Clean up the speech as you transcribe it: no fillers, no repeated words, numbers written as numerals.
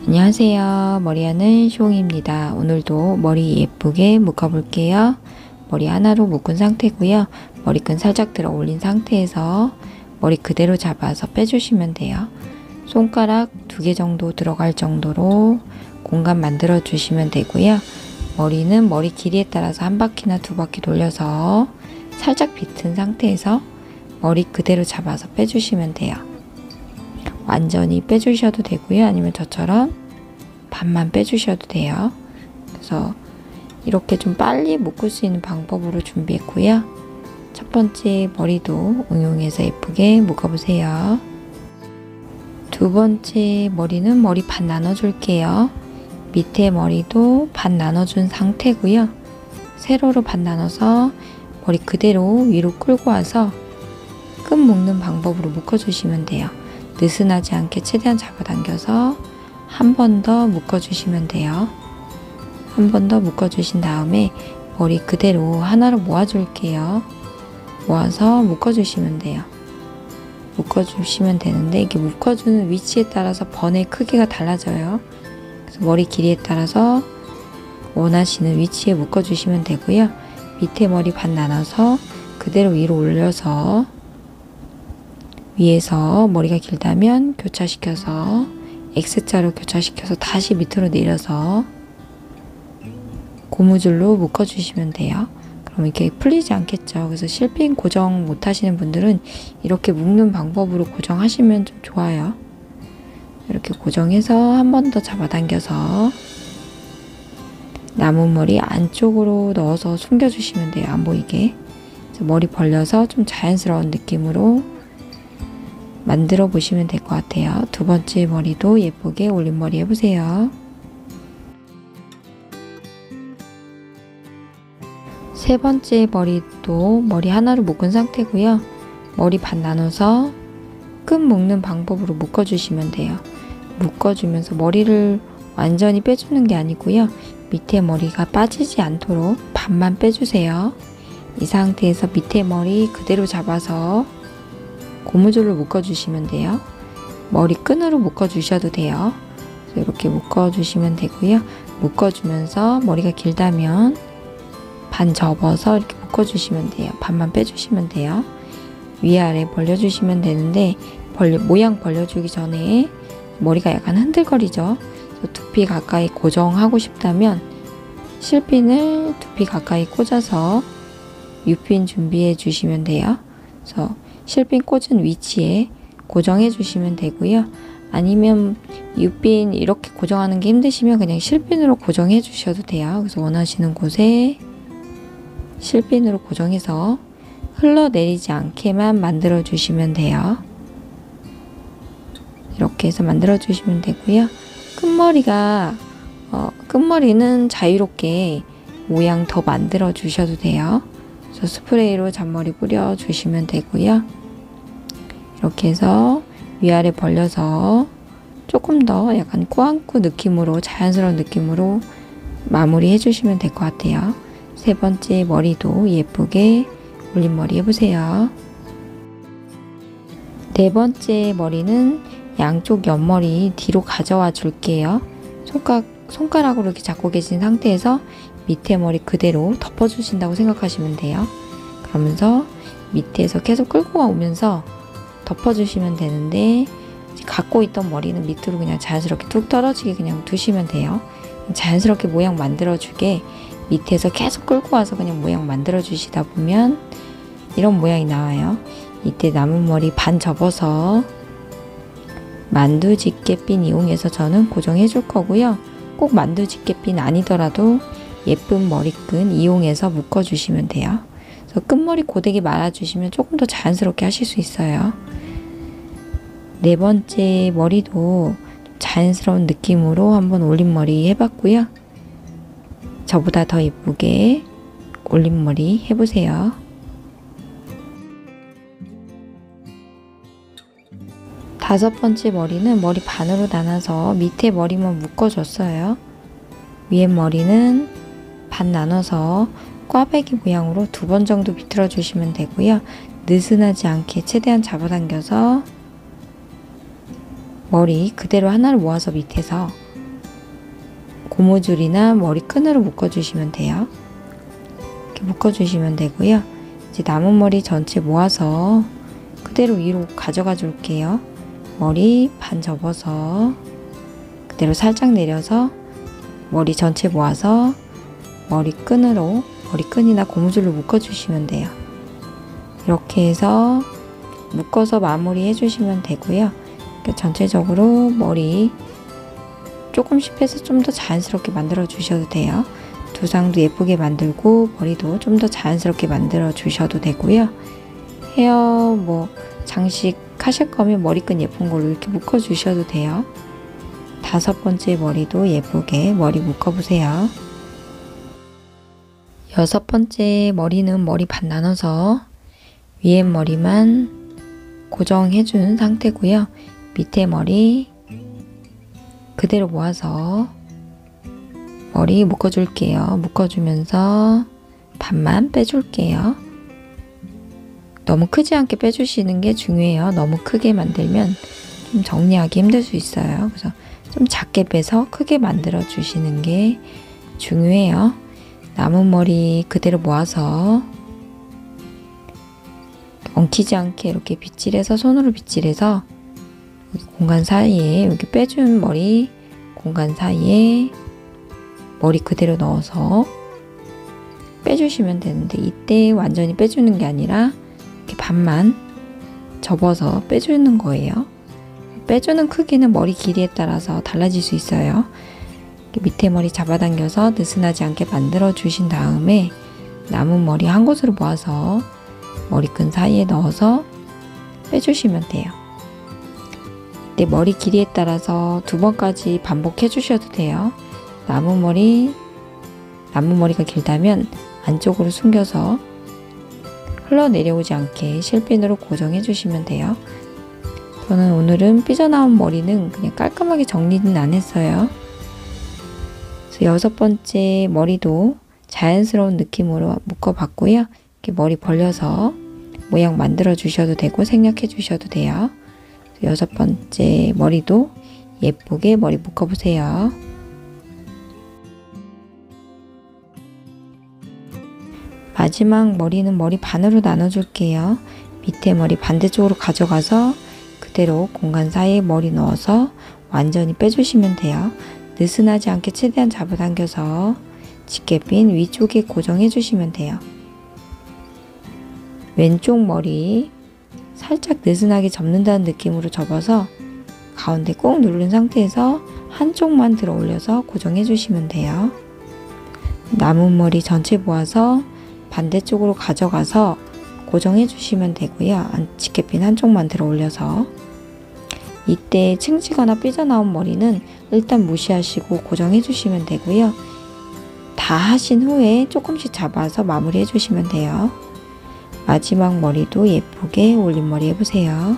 안녕하세요. 머리하는 쇼잉입니다. 오늘도 머리 예쁘게 묶어볼게요. 머리 하나로 묶은 상태고요. 머리끈 살짝 들어 올린 상태에서 머리 그대로 잡아서 빼주시면 돼요. 손가락 2개 정도 들어갈 정도로 공간 만들어 주시면 되고요. 머리는 머리 길이에 따라서 1바퀴나 2바퀴 돌려서 살짝 비튼 상태에서 머리 그대로 잡아서 빼주시면 돼요. 완전히 빼주셔도 되고요. 아니면 저처럼 반만 빼주셔도 돼요. 그래서 이렇게 좀 빨리 묶을 수 있는 방법으로 준비했고요. 첫 번째 머리도 응용해서 예쁘게 묶어보세요. 두 번째 머리는 머리 반 나눠줄게요. 밑에 머리도 반 나눠준 상태고요. 세로로 반 나눠서 머리 그대로 위로 끌고 와서 끈 묶는 방법으로 묶어주시면 돼요. 느슨하지 않게 최대한 잡아당겨서 한 번 더 묶어주시면 돼요. 한 번 더 묶어주신 다음에 머리 그대로 하나로 모아줄게요. 모아서 묶어주시면 돼요. 묶어주시면 되는데 이게 묶어주는 위치에 따라서 번의 크기가 달라져요. 그래서 머리 길이에 따라서 원하시는 위치에 묶어주시면 되고요. 밑에 머리 반 나눠서 그대로 위로 올려서 위에서 머리가 길다면 교차시켜서 X자로 교차시켜서 다시 밑으로 내려서 고무줄로 묶어주시면 돼요. 그럼 이렇게 풀리지 않겠죠. 그래서 실핀 고정 못 하시는 분들은 이렇게 묶는 방법으로 고정하시면 좀 좋아요. 이렇게 고정해서 한 번 더 잡아당겨서 남은 머리 안쪽으로 넣어서 숨겨주시면 돼요. 안 보이게. 그래서 머리 벌려서 좀 자연스러운 느낌으로 만들어 보시면 될 것 같아요. 두 번째 머리도 예쁘게 올림머리 해보세요. 세 번째 머리도 머리 하나로 묶은 상태고요. 머리 반 나눠서 끈 묶는 방법으로 묶어주시면 돼요. 묶어주면서 머리를 완전히 빼주는 게 아니고요. 밑에 머리가 빠지지 않도록 반만 빼주세요. 이 상태에서 밑에 머리 그대로 잡아서 고무줄로 묶어주시면 돼요. 머리끈으로 묶어주셔도 돼요. 이렇게 묶어주시면 되고요. 묶어주면서 머리가 길다면 반 접어서 이렇게 묶어주시면 돼요. 반만 빼주시면 돼요. 위아래 벌려주시면 되는데 모양 벌려주기 전에 머리가 약간 흔들거리죠. 두피 가까이 고정하고 싶다면 실핀을 두피 가까이 꽂아서 U핀 준비해 주시면 돼요. 그래서 실핀 꽂은 위치에 고정해 주시면 되고요. 아니면 U핀 이렇게 고정하는 게 힘드시면 그냥 실핀으로 고정해 주셔도 돼요. 그래서 원하시는 곳에 실핀으로 고정해서 흘러내리지 않게만 만들어 주시면 돼요. 이렇게 해서 만들어 주시면 되고요. 끝머리는 자유롭게 모양 더 만들어 주셔도 돼요. 그래서 스프레이로 잔머리 뿌려 주시면 되고요. 이렇게 해서 위아래 벌려서 조금 더 약간 꾸안꾸 느낌으로 자연스러운 느낌으로 마무리 해주시면 될 것 같아요. 세 번째 머리도 예쁘게 올림머리 해보세요. 네 번째 머리는 양쪽 옆머리 뒤로 가져와 줄게요. 손가락으로 이렇게 잡고 계신 상태에서 밑에 머리 그대로 덮어주신다고 생각하시면 돼요. 그러면서 밑에서 계속 끌고 오면서 덮어주시면 되는데 갖고 있던 머리는 밑으로 그냥 자연스럽게 툭 떨어지게 그냥 두시면 돼요. 자연스럽게 모양 만들어주게 밑에서 계속 끌고 와서 그냥 모양 만들어 주시다 보면 이런 모양이 나와요. 이때 남은 머리 반 접어서 만두 집게핀 이용해서 저는 고정해 줄 거고요. 꼭 만두 집게핀 아니더라도 예쁜 머리끈 이용해서 묶어 주시면 돼요. 그래서 끝머리 고데기 말아 주시면 조금 더 자연스럽게 하실 수 있어요. 네 번째 머리도 자연스러운 느낌으로 한번 올림머리 해봤고요. 저보다 더 예쁘게 올림머리 해보세요. 다섯 번째 머리는 머리 반으로 나눠서 밑에 머리만 묶어줬어요. 위에 머리는 반 나눠서 꽈배기 모양으로 2번 정도 비틀어 주시면 되고요. 느슨하지 않게 최대한 잡아당겨서 머리 그대로 하나를 모아서 밑에서 고무줄이나 머리끈으로 묶어주시면 돼요. 이렇게 묶어주시면 되고요. 이제 남은 머리 전체 모아서 그대로 위로 가져가 줄게요. 머리 반 접어서 그대로 살짝 내려서 머리 전체 모아서 머리끈이나 고무줄로 묶어주시면 돼요. 이렇게 해서 묶어서 마무리 해주시면 되고요. 전체적으로 머리 조금씩 빼서 좀 더 자연스럽게 만들어 주셔도 돼요. 두상도 예쁘게 만들고 머리도 좀 더 자연스럽게 만들어 주셔도 되고요. 헤어 장식 하실 거면 머리끈 예쁜 걸로 이렇게 묶어 주셔도 돼요. 5번째 머리도 예쁘게 머리 묶어 보세요. 6번째 머리는 머리 반 나눠서 위에 머리만 고정해 준 상태고요. 밑에 머리 그대로 모아서 머리 묶어 줄게요. 묶어 주면서 반만 빼줄게요. 너무 크지 않게 빼주시는 게 중요해요. 너무 크게 만들면 좀 정리하기 힘들 수 있어요. 그래서 좀 작게 빼서 크게 만들어 주시는 게 중요해요. 남은 머리 그대로 모아서 엉키지 않게 이렇게 빗질해서 손으로 빗질해서 공간 사이에 이렇게 빼준 머리 공간 사이에 머리 그대로 넣어서 빼주시면 되는데 이때 완전히 빼주는 게 아니라 이렇게 반만 접어서 빼주는 거예요. 빼주는 크기는 머리 길이에 따라서 달라질 수 있어요. 밑에 머리 잡아당겨서 느슨하지 않게 만들어 주신 다음에 남은 머리 한 곳으로 모아서 머리끈 사이에 넣어서 빼주시면 돼요. 이때 머리 길이에 따라서 2번까지 반복해 주셔도 돼요. 남은 머리가 길다면 안쪽으로 숨겨서 흘러내려오지 않게 실핀으로 고정해 주시면 돼요. 저는 오늘은 삐져나온 머리는 그냥 깔끔하게 정리는 안 했어요. 그래서 6번째 머리도 자연스러운 느낌으로 묶어봤고요. 이렇게 머리 벌려서 모양 만들어 주셔도 되고 생략해 주셔도 돼요. 6번째 머리도 예쁘게 머리 묶어보세요. 마지막 머리는 머리 반으로 나눠줄게요. 밑에 머리 반대쪽으로 가져가서 그대로 공간 사이에 머리 넣어서 완전히 빼주시면 돼요. 느슨하지 않게 최대한 잡아당겨서 집게핀 위쪽에 고정해 주시면 돼요. 왼쪽 머리 살짝 느슨하게 접는다는 느낌으로 접어서 가운데 꾹 누른 상태에서 한쪽만 들어 올려서 고정해 주시면 돼요. 남은 머리 전체 모아서 반대쪽으로 가져가서 고정해 주시면 되고요. 집게핀 한쪽만 들어 올려서 이때 층지거나 삐져나온 머리는 일단 무시하시고 고정해 주시면 되고요. 다 하신 후에 조금씩 잡아서 마무리 해주시면 돼요. 마지막 머리도 예쁘게 올림머리 해보세요.